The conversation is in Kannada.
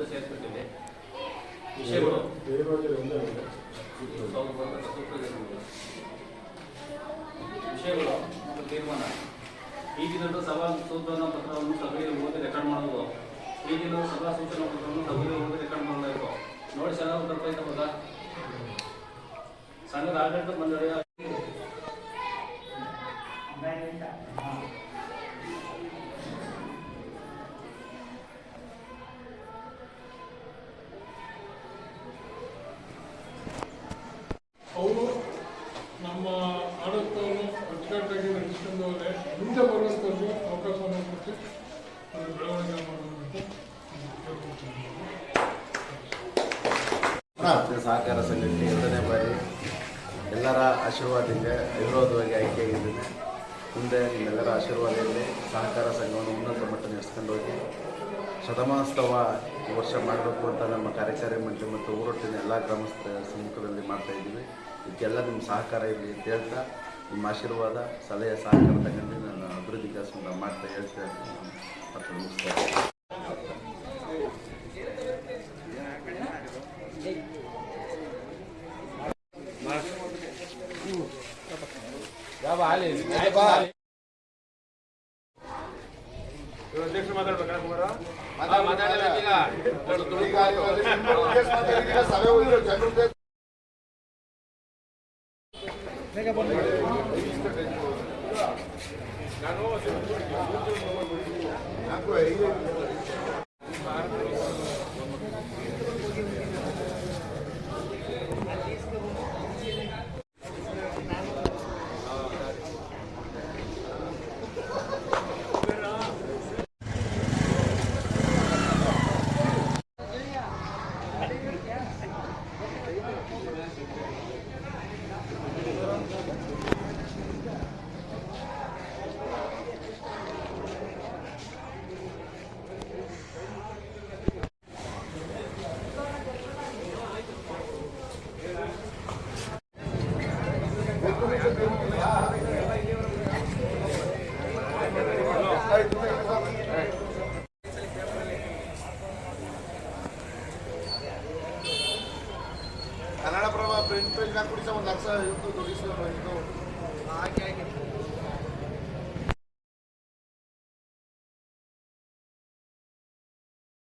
ಒಂದು ಸೇರಿಸ್ಬಿಟ್ಟಿದೆ ವಿಷಯಗಳು ವಿಷಯಗಳು ತೀರ್ಮಾನ ಈ ದಿನದ ಸಭಾ ಸೂಚನಾ ಪತ್ರವನ್ನು ಸಭೆಯಲ್ಲಿ ಓದಿ ರೆಕಾರ್ಡ್ ಮಾಡೋದು. ಈ ದಿನದ ಸಭಾ ಸೂಚನಾ ಪತ್ರವನ್ನು ಸಭೆಯಲ್ಲಿ ಓದಿ ರೆಕಾರ್ಡ್ ಮಾಡಲಾಯಿತು. ನೋಡಿ ಚೆನ್ನಾಗಿ ಬರ್ತಾಯಿತ್ತು ಮಗ. ಸಂಘದ ಆಡಳಿತ ಮಂಡಳಿಯ ಅವರು ನಮ್ಮ ಆಡಳಿತವನ್ನು ಅಚ್ಚುಕಟ್ಟಾಗಿ ನಡೆಸಿಕೊಂಡು ಹೋದರೆ ಮುಂದೆ ಬರುವಂಥದ್ದು ಅವಕಾಶವನ್ನು ಕೊಟ್ಟು ಅದು ಬೆಳವಣಿಗೆ ಮಾಡುವಂತೆ ಸಹಕಾರ ಸಂಘಕ್ಕೆ 2ನೇ ಬಾರಿ ಎಲ್ಲರ ಆಶೀರ್ವಾದದಿಂದ ಅವಿರೋಧವಾಗಿ ಆಯ್ಕೆಯಾಗಿದ್ದೇನೆ. ಮುಂದೆ ನಿಮ್ಮೆಲ್ಲರ ಆಶೀರ್ವಾದದಲ್ಲಿ ಸಹಕಾರ ಸಂಘವನ್ನು ಉನ್ನತ ಮಟ್ಟ ನಡೆಸ್ಕೊಂಡು ಹೋಗಿ ಶತಮಾನೋತ್ಸವ ಈ ವರ್ಷ ಮಾಡಬೇಕು ಅಂತ ನಮ್ಮ ಕಾರ್ಯಕಾರಿ ಮಂಡಳಿ ಮತ್ತು ಊರೊಟ್ಟಿನ ಎಲ್ಲ ಗ್ರಾಮಸ್ಥ ಸಮ್ಮುಖದಲ್ಲಿ ಮಾಡ್ತಾಯಿದ್ದೀವಿ. ಇದಕ್ಕೆಲ್ಲ ನಿಮ್ಮ ಸಹಕಾರ ಇರಲಿ ಅಂತ ಹೇಳ್ತಾ ನಿಮ್ಮ ಆಶೀರ್ವಾದ ಸಲಹೆ ಸಹಕಾರ ತಗೊಂಡು ನಾನು ಅಭಿವೃದ್ಧಿ ಕೆಲಸವನ್ನು ಮಾಡ್ತಾ ಹೇಳ್ತಾ ಮತ್ತು ಮುಗಿಸ್ತಾ ಅಧ್ಯಕ್ಷರು ಮಾತಾಡ್ಬೇಕಾ ಕುಮಾರ? ಕನ್ನಡಪ್ರಭ ಪ್ರಿಂಟ್ ಪೇಜ್ ಹಾಕಿ ಒಂದು ಲಕ್ಷ ಇತ್ತು ದುಡಿಸ್ಕೊಂಡು